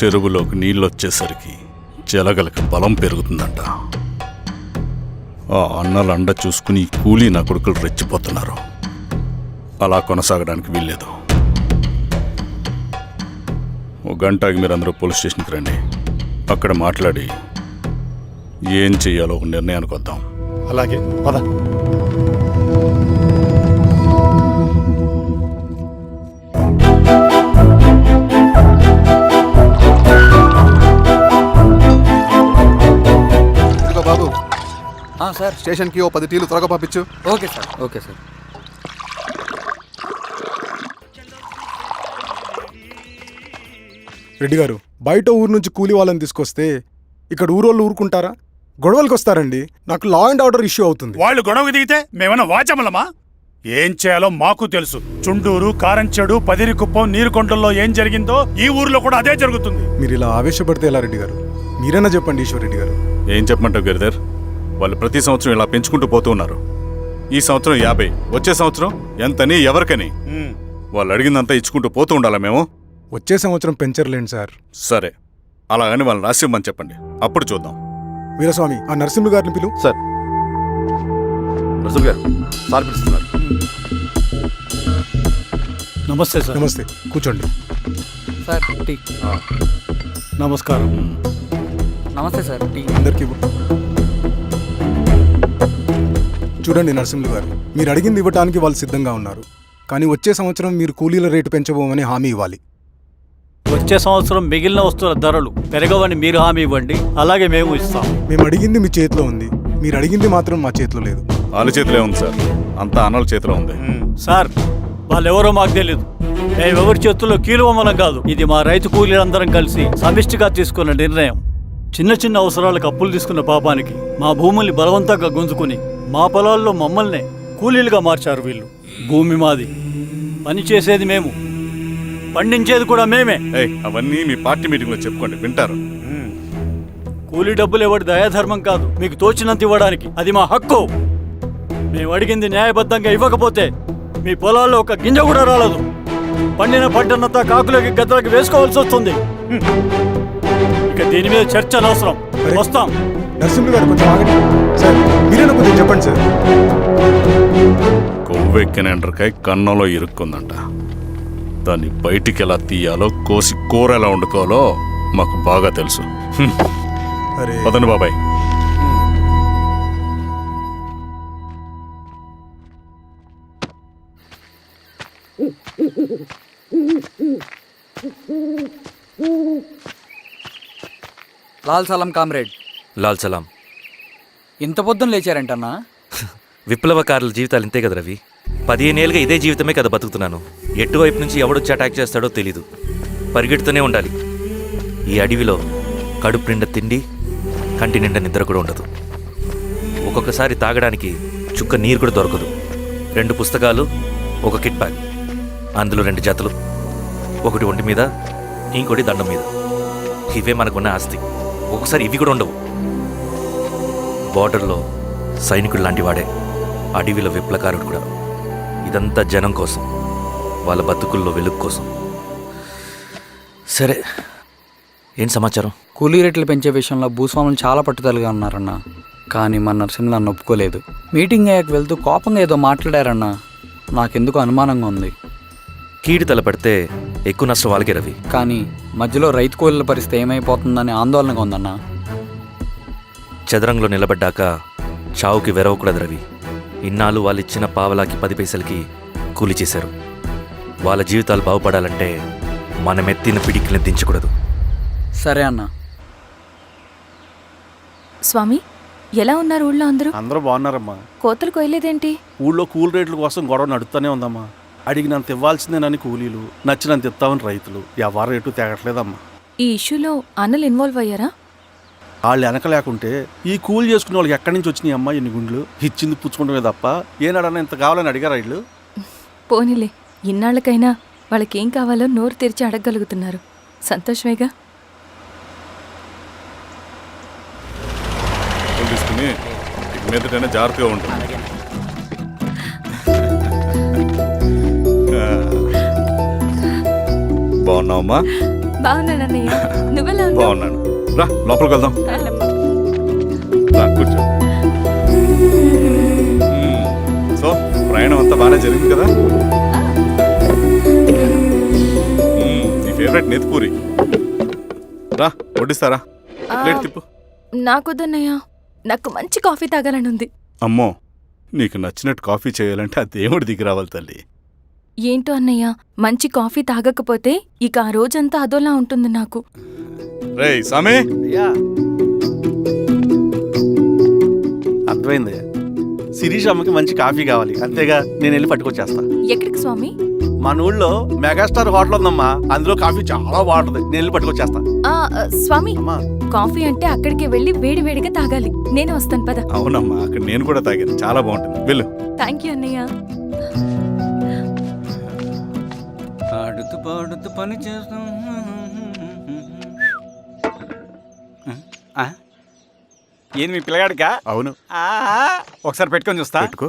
చెరువులోకి నీళ్ళు వచ్చేసరికి జలగలకి బలం పెరుగుతుందంట. ఆ అన్నల అండ చూసుకుని కూలీ నా కొడుకులు రెచ్చిపోతున్నారు. అలా కొనసాగడానికి వీల్లేదు. ఓ గంటకి మీరందరూ పోలీస్ స్టేషన్కి రండి. అక్కడ మాట్లాడి ఏం చెయ్యాలో ఒక నిర్ణయానికి వద్దాం. అలాగే పద. బాబు సార్, స్టేషన్కి ఓ 10 టీలు త్వరగా పంపించు. Okay sir. Okay sir. Reddy గారు, బయట ఊరు నుంచి కూలీ వాళ్ళని తీసుకొస్తే ఇక్కడ ఊరోళ్ళు ఊరుకుంటారా? గొడవలకు వస్తారండి. నాకు లా అండ్ ఆర్డర్ ఇష్యూ అవుతుంది. వాళ్ళు గొడవకు దిగితే మేమన్నా వాచమలమా? ఏం చేయాలో మాకు తెలుసు. చుండూరు, కారంచెడు, పదిరికుప్పం, నీరుకొండల్లో ఏం జరిగిందో ఈ ఊర్లో కూడా అదే జరుగుతుంది. మీరు ఇలా ఆవేశపడితే ఎలా రెడ్డి గారు? మీరైనా చెప్పండి ఈశ్వర్ రెడ్డి గారు. ఏం చెప్పమంటావు గిరిధర్? వాళ్ళు ప్రతి సంవత్సరం ఇలా పెంచుకుంటూ పోతూ ఉన్నారు. ఈ సంవత్సరం 50, వచ్చే సంవత్సరం ఎంతని ఎవరికని వాళ్ళు అడిగిందంతా ఇచ్చుకుంటూ పోతూ ఉండాలా మేము? వచ్చే సంవత్సరం పెంచర్లేండి సార్. సరే, అలాగని వాళ్ళని రాసిమ్మని చెప్పండి, అప్పుడు చూద్దాం. వీరస్వామి, ఆ నరసింహులు గారిని పిలు. సార్, నరసింహ గారు సార్ పిలుస్తున్నారు. నమస్తే సార్. నమస్తే, కూర్చోండి. Sir tea. నమస్కారం. నమస్తే సార్. టీ అందరికీ ఇవ్వు. చూడండి నరసింహులు గారు, మీరు అడిగింది ఇవ్వటానికి వాళ్ళు సిద్ధంగా ఉన్నారు. కానీ వచ్చే సంవత్సరం మీరు కూలీల రేటు పెంచబోమని హామీ ఇవ్వాలి. వచ్చే సంవత్సరం మిగిలిన వస్తువుల ధరలు పెరగవని మీరు హామీ ఇవ్వండి, అలాగే మేము ఇస్తాం. మేము అడిగింది మీ చేతిలో ఉంది, మీరు అడిగింది మాత్రం మా చేతిలో లేదు. వాళ్ళ చేతిలో ఉంది సార్, అంతా అన్నల చేతిలో ఉంది. సార్, వాళ్ళెవరో మాకు తెలియదు. మేమెవరి చేతుల్లో కీలువమనం కాదు. ఇది మా రైతు కూలీలందరం కలిసి సమిష్టిగా తీసుకున్న నిర్ణయం. చిన్న చిన్న అవసరాలకు అప్పులు తీసుకున్న పాపానికి మా భూముల్ని బలవంతంగా గుంజుకుని మా పొలాల్లో మమ్మల్నే కూలీలుగా మార్చారు వీళ్ళు. భూమి మాది, పని చేసేది మేము, పండించేది కూడా మేమే. అవన్నీ మీ పార్టీ మీటింగ్ లో చెప్పుకోండి, వింటారు. కూలీ డబ్బులు ఇవ్వడం దయాధర్మం కాదు, మీకు తోచినంత ఇవ్వడానికి అది మా హక్కు. మేము అడిగింది న్యాయబద్ధంగా ఇవ్వకపోతే మీ పొలాల్లో ఒక గింజ కూడా రాలదు. పండిన పంటనంతా కాకులకి గద్దలకి వేసుకోవాల్సి వస్తుంది. ఇక దీని మీద చర్చ అనవసరం. వస్తాం. నరసింహులు గారు కొంచెం ఆగండి సార్. మీరైనా కొంచెం చెప్పండి సార్. కొవ్వెక్కిన ఎండ్రకాయ కన్నంలో ఇరుక్కుందంట. దాన్ని బయటికి ఎలా తీయాలో, కోసి కూర ఎలా వండుకోవాలో మాకు బాగా తెలుసు. పదండి బాబాయ్. లాల్ సలాం కామ్రేడ్. లాల్ సలాం. ఇంత పొద్దున లేచారంటన్నా? విప్లవకారుల జీవితాలు ఇంతే కదా రవి. 15 ఏళ్ళుగా ఇదే జీవితమే కదా బతుకుతున్నాను. ఎటువైపు నుంచి ఎవడొచ్చి అటాక్ చేస్తాడో తెలీదు. పరిగెడుతూనే ఉండాలి. ఈ అడవిలో కడుపు నిండా తిండి, కంటి నిండా నిద్ర కూడా ఉండదు. ఒక్కొక్కసారి తాగడానికి చుక్క నీరు కూడా దొరకదు. 2 పుస్తకాలు, ఒక కిట్ బ్యాగ్, అందులో 2 జతలు, ఒకటి ఒంటి మీద, ఇంకోటి దండం మీద. ఇవే మనకున్న ఆస్తి. ఒక్కొక్కసారి ఇవి కూడా ఉండవు. బార్డర్లో సైనికుడు లాంటి వాడే, అడవిలో విప్లవకారుడు కూడా. ఇదంతా జనం కోసం, వాళ్ళ బతుకుల్లో వెలుగు కోసం. సరే, ఏం సమాచారం? కూలీ రేట్లు పెంచే విషయంలో భూస్వాములు చాలా పట్టుదలగా ఉన్నారన్నా. కానీ మన నరసింహులు నన్ను ఒప్పుకోలేదు. మీటింగ్ అయ్యాక వెళ్తూ కోపంగా ఏదో మాట్లాడారన్నా. నాకెందుకు అనుమానంగా ఉంది. కీడు తలపడితే ఎక్కువ నష్టం వాళ్ళకే రవి. కానీ మధ్యలో రైతు కూలీల పరిస్థితి ఏమైపోతుందని ఆందోళనగా ఉందన్నా. చదరంగంలో నిలబడ్డాక చావుకి వెరవకూడదు రవి. ఇన్నాళ్ళు వాళ్ళు ఇచ్చిన పావలాకి 10 పైసలకి కూలి చేశారు. వాళ్ళ జీవితాలు బాగుపడాలంటే మనమెత్తిన పిడికిని దించకూడదు. సరే అన్నా. స్వామి, ఎలా ఉన్నారు ఊళ్ళో అందరూ? అందరూ బాగున్నారమ్మా. కోతలు కొయ్యలేదేంటి? ఊళ్ళో కూలి రేట్ల కోసం గొడవ నడుస్తూనే ఉందమ్మా. అడిగినంత ఇవ్వాల్సిందేనని కూలీలు, నచ్చినంత ఇస్తామని రైతులు. ఎవరు రేటు తేగట్లేదమ్మా. ఈ ఇష్యూలో అన్నలు ఇన్వాల్వ్ అయ్యారా? వాళ్ళు వెనక లేకుంటే ఈ కూలి చేసుకునే వాళ్ళకి ఎక్కడి నుంచి వచ్చినాయి అమ్మా ఎన్ని గుండ్లు? ఇచ్చింది పుచ్చుకుంటమే తప్ప ఏనాడన్నా ఇంత కావాలని అడిగారు వీళ్ళు. పోనీలే, ఇన్నాళ్ళకైనా వాళ్ళకేం కావాలో నోరు తెరిచి అడగగలుగుతున్నారు. సంతోషమేగా. తీసుకుని మీదటైనా జాగ్రత్తగా ఉంటుంది. బాగున్నావమ్మా? బాగున్నానన్నయ్య. నువ్వెలా ఉన్నావు? బాగున్నాను. రా లోపలికి వెళ్దాం. రా కూర్చో. సో ప్రయాణం అంతా బాగానే జరిగింది కదా? నీ ఫేవరెట్ నెత్తిపూరి. రా వడ్డిస్తారా? ప్లేట్ తిప్పు. నాకొద్దన్నయ్య, నాకు మంచి కాఫీ తాగాలని ఉంది. అమ్మో, నీకు నచ్చినట్టు కాఫీ చేయాలంటే ఆ దేవుడి దిగి రావాలి తల్లి. ఏంటో అన్నయ్య, మంచి కాఫీ తాగకపోతే ఇక ఆ రోజంతా అదోలా ఉంటుంది నాకు. రేయ్ సామే, అర్థమైంది. శిరీష్ అమ్మకి మంచి కాఫీ కావాలి, అంతేగా నేను వెళ్ళి పట్టుకొచ్చేస్తా. ఎక్కడికి స్వామి? మన ఊళ్ళో మెగాస్టార్ హోటల్ ఉందమ్మా, అందులో కాఫీ చాలా బాగుంటుంది, నేను వెళ్ళి పట్టుకొచ్చేస్తా. స్వామి, అమ్మా కాఫీ అంటే అక్కడికి వెళ్ళి వేడి వేడిగా తాగాలి. నేను వస్తాను పద. అవునమ్మా, అక్కడ నేను కూడా తాగాను, చాలా బాగుంటుంది. వెళ్ళు. థ్యాంక్ యూ అన్నయ్య. ఆడుతూ పాడుతూ పని చేస్తాం. ఏంది మీ పిల్లగాడికా? అవును, ఒకసారి పెట్టుకొని చూస్తా. పెట్టుకో.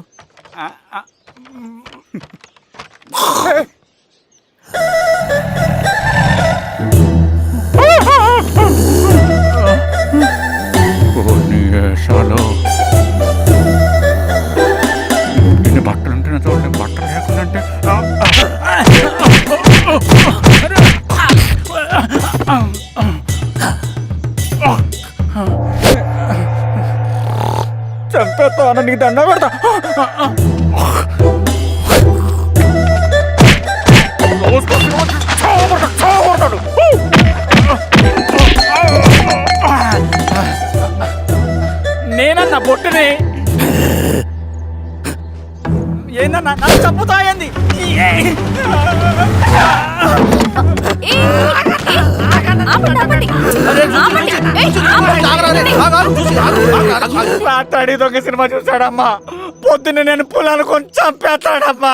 ఇన్ని బట్టలు ఉంటే చూడండి, బట్టలు లేకుండా చంపేస్తా, నీకు దండ పెడతా. నేనన్నా బొట్టుని ఏందన్నా నన్ను చంపుతాయంది. రాత్రి దొంగ సినిమా చూసాడమ్మా, పొద్దున్న నేను పొలాలు కొంచెం చంపేస్తాడమ్మా.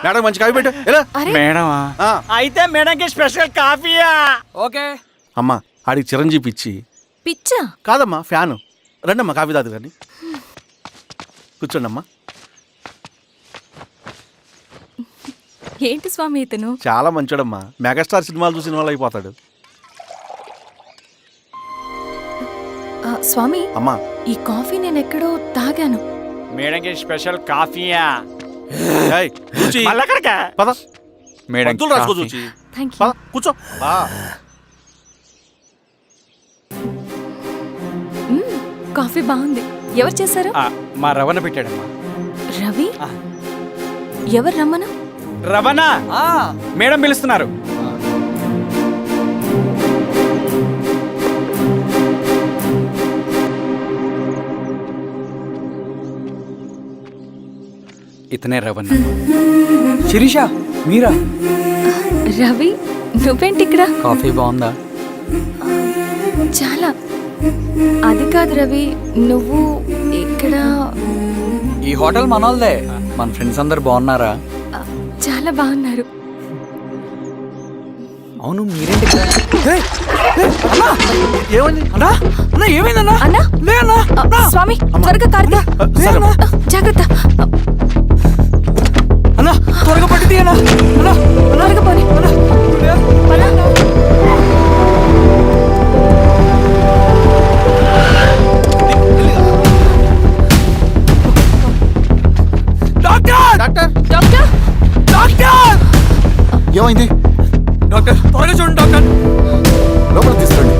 మేడం మంచి కాఫీ పెట్టు. ఎలా? మేడమా? అయితే మేడంకి స్పెషల్ కాఫీయా? ఓకే. అమ్మా ఆడికి చిరంజీవి ఇచ్చి. పిచ్చా? కాదమ్మా, ఫ్యాను. రండమ్మా కాఫీ తాదు కానీ. కూర్చోండి అమ్మా. ఏంటి స్వామి ఇతను? చాలా మంచోడమ్మా, మెగాస్టార్ సినిమాలు చూసిన వాళ్ళు అయిపోతాడు. స్వామి, అమ్మా ఈ కాఫీ నేను ఎక్కడో తాగాను. మేడంకి స్పెషల్ కాఫీయా? ఏయ్, చూచి. మళ్ళక్కడికా? పద. మేడం మందులు రాసుకో చూచి. Thank you. పద కూర్చో. కాఫీ బాగుంది. ఎవరు చేశారు? మా రవణ పెట్టాడమ్మా. రవి? ఎవరు రమ్మను? రవణ మేడం పిలుస్తున్నారు. ఇతనే రవణ. శిరీష, మీరా? రవి, నువ్వేంటి ఇక్కడ? కాఫీ బాగుందా? చాలా. అది కాదు రవి, నువ్వు ఇక్కడ. ఈ హోటల్ మనోల్దే. మన ఫ్రెండ్స్ అందరు బాగున్నారా? చాలా బాగున్నారు. అవును, మీరేంటి ఇక్కడ? ఏమండి? అన్నా, అన్నా ఏమైందన్నా? అన్నా? లే అన్నా. స్వామి, త్వరగా కారుగా. జాగ్రత్త. అన్నా, త్వరగా పట్టి తీయనా. అన్నా, త్వరగా పోనీ. అన్నా. డాక్టర్! Doctor doctor! డాక్టర్! ఏమైంది? డాక్టర్, త్వరగా చూడండి డాక్టర్. లోపల తీసుకురండి.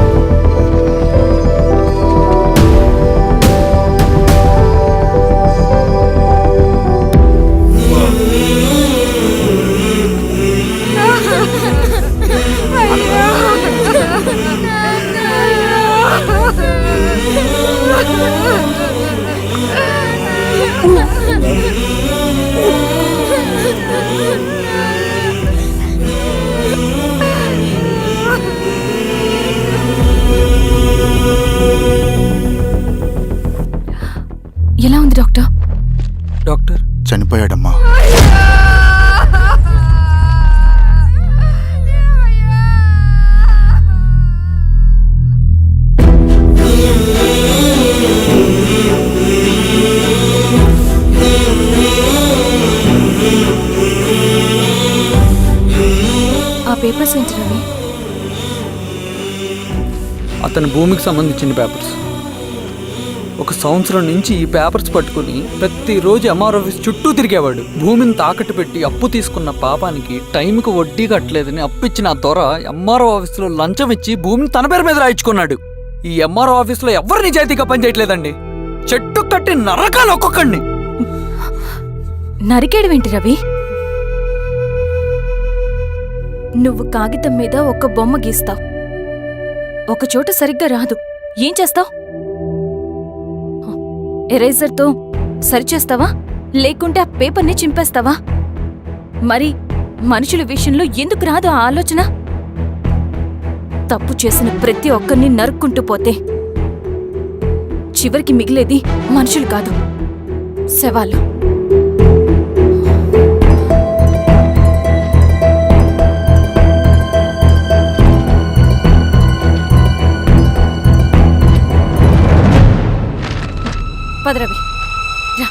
ఎలా ఉంది డాక్టర్? డాక్టర్ చనిపోయాడమ్మా. ఆ పేపర్స్ ఏంటి రవి? అతని భూమికి సంబంధించిన పేపర్స్. ఒక సంవత్సరం నుంచి ఈ పేపర్స్ పట్టుకుని ప్రతిరోజు ఎంఆర్ ఆఫీస్ చుట్టూ తిరిగేవాడు. భూమిని తాకట్టు పెట్టి అప్పు తీసుకున్న పాపానికి టైంకి వడ్డీ కట్టలేదని అప్పిచ్చిన ఆ దొర ఎంఆర్ఓ ఆఫీస్లో లంచం ఇచ్చి భూమిని తన పేరు మీద రాయించుకున్నాడు. ఈ ఎంఆర్ఓ ఆఫీస్లో ఎవరు నిజాయితీగా పనిచేయట్లేదండి. చెట్టు కట్టి నరకాలు ఒక్కొక్కడిని. నరికేడవేంటి రవి? నువ్వు కాగితం మీద ఒక బొమ్మ గీస్తావు, ఒక చోట సరిగ్గా రాదు, ఏం చేస్తావు? ఎరేజర్తో సరిచేస్తావా, లేకుంటే ఆ పేపర్ని చింపేస్తావా? మరి మనుషుల విషయంలో ఎందుకు రాదు ఆ ఆలోచన? తప్పు చేసిన ప్రతి ఒక్కరిని నరుక్కుంటూ పోతే చివరికి మిగిలేది మనుషులు కాదు, శవాలు. పదరవి రా.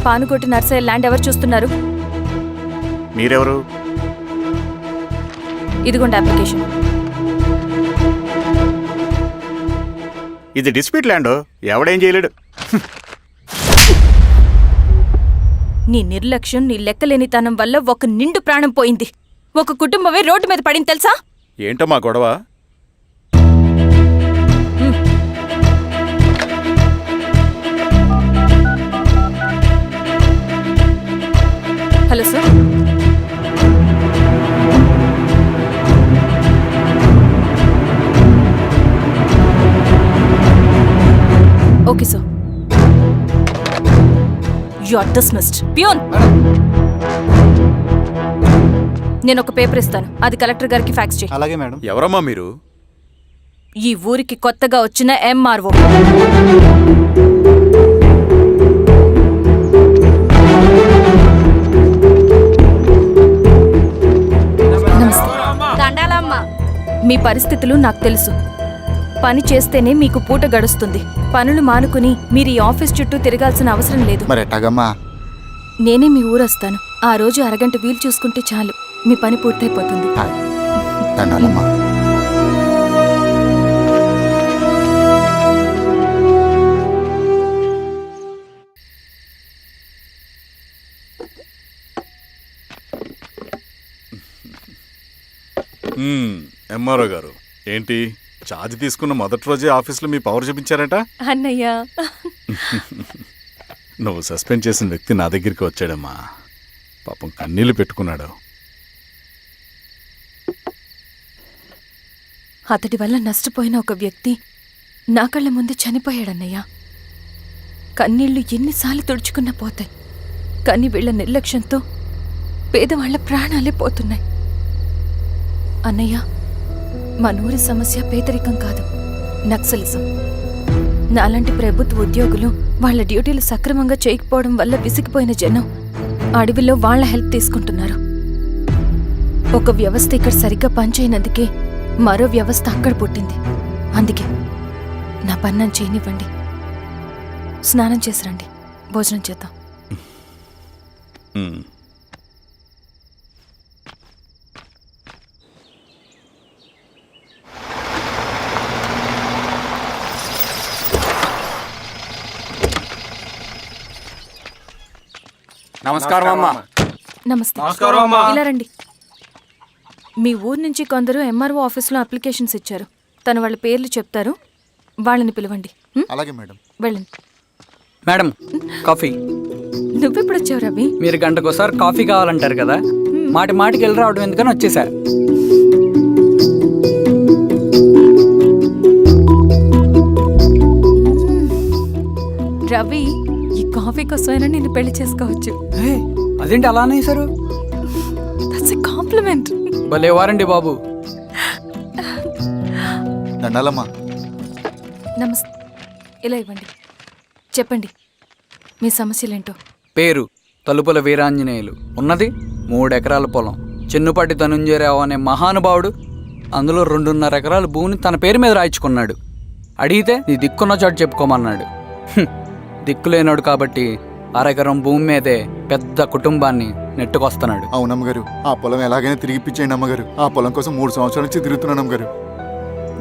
పానుకోటి నర్సయ్య ల్యాండ్ ఎవరు చూస్తున్నారు? మీరెవరు? ఇదిగోండి అప్లికేషన్. ఇది డిస్ప్యూట్ ల్యాండ్, ఎవడేం చేయలేడు. నీ నిర్లక్ష్యం, నీ లెక్కలేనితనం వల్ల ఒక నిండు ప్రాణం పోయింది. ఒక కుటుంబమే రోడ్డు మీద పడింది తెలుసా? ఏంటో మా గొడవ? Hello sir. Okay sir. You are dismissed. Peon, నేను ఒక పేపర్ ఇస్తాను, అది కలెక్టర్ గారికి ఫ్యాక్స్ చేయి. అలాగే మేడం. ఎవరమ్మా మీరు? ఈ ఊరికి కొత్తగా వచ్చిన ఎంఆర్ఓ. మీ పరిస్థితులు నాకు తెలుసు. పని చేస్తేనే మీకు పూట గడుస్తుంది. పనులు మానుకుని మీరు ఈ ఆఫీస్ చుట్టూ తిరగాల్సిన అవసరం లేదు. నేనే మీ ఊరొస్తాను. ఆ రోజు అరగంట వీలు చూసుకుంటే చాలు, మీ పని పూర్తయిపోతుంది. ఎంఆర్ఓ గారు, ఏంటి ఛార్జ్ తీసుకున్న మొదటి రోజే ఆఫీస్లో మీ పవర్ చూపించారట? అన్నయ్య, నువ్వు సస్పెండ్ చేసిన వ్యక్తి నా దగ్గరికి వచ్చాడమ్మా. పాపం కన్నీళ్లు పెట్టుకున్నాడు. అతడి వల్ల నష్టపోయిన ఒక వ్యక్తి నా కళ్ళ ముందు చనిపోయాడన్నయ్య. కన్నీళ్లు ఎన్నిసార్లు తుడుచుకున్నా పోతాయి, కానీ వీళ్ల నిర్లక్ష్యంతో పేదవాళ్ల ప్రాణాలే పోతున్నాయి. అన్నయ్య, మా నూరి సమస్య పేదరికం కాదు, నక్సలిజం. నాలాంటి ప్రభుత్వ ఉద్యోగులు వాళ్ల డ్యూటీలు సక్రమంగా చేయకపోవడం వల్ల విసిగిపోయిన జనం అడవిలో వాళ్ల హెల్ప్ తీసుకుంటున్నారు. ఒక వ్యవస్థ ఇక్కడ సరిగ్గా పనిచేయనందుకే మరో వ్యవస్థ అక్కడ పుట్టింది. అందుకే నా పన్నం చేయనివ్వండి. స్నానం చేసిరండి, భోజనం చేద్దాం. నమస్కారం అమ్మా. నమస్తే. ఇలా రండి. మీ ఊరు నుంచి కొందరు ఎంఆర్ఓ ఆఫీస్లో అప్లికేషన్స్ ఇచ్చారు. తను వాళ్ళ పేర్లు చెప్తారు, వాళ్ళని పిలవండి. అలాగే మేడం. వెళ్ళండి. Madam, coffee. నువ్వెప్పుడు వచ్చావు రవి? మీరు గంటకోసారి కాఫీ కావాలంటారు కదా, మాటి మాటికి వెళ్ళి రావడం ఎందుకని వచ్చేసా. రవి, ఈ కాఫీ కోసమైనా నేను పెళ్లి చేసుకోవచ్చు. అదేంటి అలా అనేసారు? That's a compliment. భలే వారండి బాబు. నమస్తే. ఇలా ఇవ్వండి. చెప్పండి, మీ సమస్యలేంటో. పేరు తలుపుల వీరాంజనేయులు. ఉన్నది 3 ఎకరాల పొలం. చెన్నుపాటి ధనుంజయరావు అనే మహానుభావుడు అందులో 2.5 ఎకరాల భూమిని తన పేరు మీద రాయించుకున్నాడు. అడిగితే నీ దిక్కున్న చోటు చెప్పుకోమన్నాడు. దిక్కులేనోడు కాబట్టి అరెకరం భూమి మీదే పెద్ద కుటుంబాన్ని నెట్టుకొస్తున్నాడు. అవునమ్మగారు, ఆ పొలం ఎలాగైనా తిరిగి ఇప్పించేయండి అమ్మగారు. ఆ పొలం కోసం 3 సంవత్సరాల నుంచి తిరుగుతున్నాను అమ్మగారు.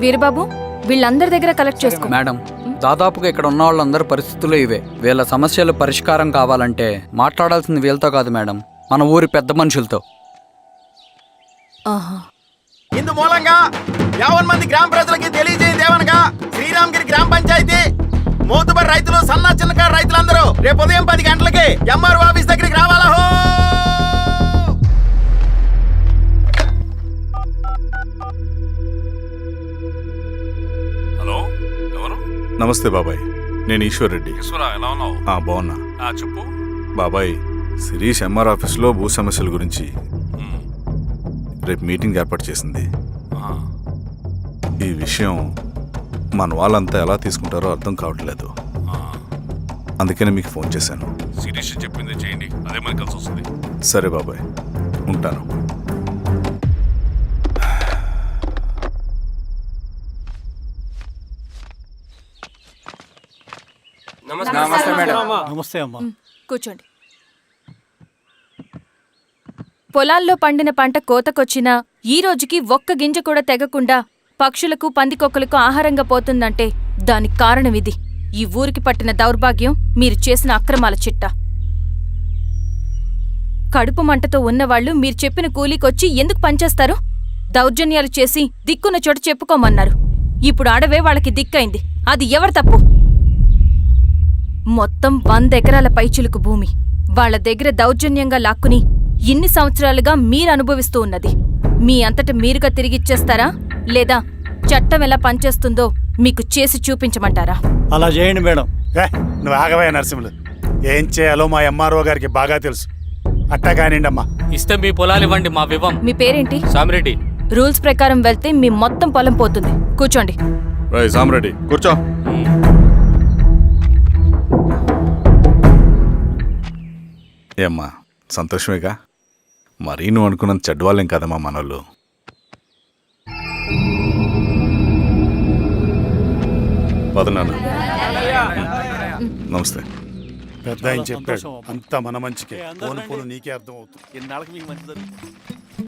వీరబాబు వీళ్ళందరి దగ్గర కలెక్ట్ చేసుకో. మేడం, దాదాపుగా ఇక్కడ ఉన్న వాళ్ళందరి పరిస్థితులు ఇవే. వీళ్ళ సమస్యలు పరిష్కారం కావాలంటే మాట్లాడాల్సింది వీళ్ళతో కాదు మేడం, మన ఊరి పెద్ద మనుషులతో. ఆహా. ఇందు మూలంగా 50 మంది గ్రామ ప్రజలకి తెలియజేయండి ఏమనగా శ్రీరామగిరి గ్రామ పంచాయతీ మోతుబరి రైతులు, సన్న చిన్నకారు రైతులందరూ రేపు ఉదయం 10 గంటలకి ఎంఆర్ఓ ఆఫీస్ దగ్గరికి రావాలా. హలో, ఎవరు? నమస్తే బాబాయ్, నేను ఈశ్వర్ రెడ్డి. ఎలా ఉన్నావు? బాగున్నా. చెప్పు. బాబాయ్, శిరీష్ ఎంఆర్ ఆఫీస్లో భూ సమస్యల గురించి రేపు మీటింగ్ ఏర్పాటు చేసింది. ఈ విషయం మన వాళ్ళంతా ఎలా తీసుకుంటారో అర్థం కావట్లేదు. అందుకనే మీకు ఫోన్ చేశాను. శిరీష్ చెప్పింది చేయండి, అదే మనకి కలిసి వస్తుంది. సరే బాబాయ్, ఉంటాను. నమస్తే అమ్మా. కూర్చోండి. పొలాల్లో పండిన పంట కోతకొచ్చినా ఈ రోజుకి ఒక్క గింజ కూడా తెగకుండా పక్షులకు, పందికొక్కలకు ఆహారంగా పోతుందంటే దానికి కారణం ఇది. ఈ ఊరికి పట్టిన దౌర్భాగ్యం మీరు చేసిన అక్రమాల చిట్టా. కడుపు మంటతో ఉన్నవాళ్లు మీరు చెప్పిన కూలీకొచ్చి ఎందుకు పనిచేస్తారు? దౌర్జన్యాలు చేసి దిక్కున్న చోట చెప్పుకోమన్నారు. ఇప్పుడు అడవే వాళ్ళకి దిక్కైంది. అది ఎవరి తప్పు? మొత్తం 100 ఎకరాల పైచిలుకు భూమి వాళ్ల దగ్గర దౌర్జన్యంగా లాక్కుని ఇన్ని సంవత్సరాలుగా మీరు అనుభవిస్తూ ఉన్నది. మీ అంతట మీరుగా తిరిగిచ్చేస్తారా, లేదా చట్టం ఎలా పనిచేస్తుందో మీకు చేసి చూపించమంటారా? అలా చేయండి మేడం. నువ్వు ఆగవయ్య నరసింహులు, ఏం చేయాలో మా ఎంఆర్ఓ గారికి బాగా తెలుసు. అట్టా కానివ్వండి అమ్మా. ఇస్తే మీ పొలాలు ఇవ్వండి, మా వివం. మీ పేరేంటి? సామిరెడ్డి. రూల్స్ ప్రకారం వెళ్తే మీ మొత్తం పొలం పోతుంది. కూర్చోండి. సామిరెడ్డి కూర్చో. ఏమ్మా, సంతోషమేగా? మరీ నువ్వు అనుకున్నంత చెడ్డవాళ్ళేం కదమ్మా మనోళ్ళు. పదనాన్న, నమస్తే. పెద్ద ఆయన చెప్పాడు, అంతా మన మంచికే. పోను పోను నీకే అర్థం అవుతుంది. ఎన్నాళ్ళకి మీకు మంచి జరుగుతుంది.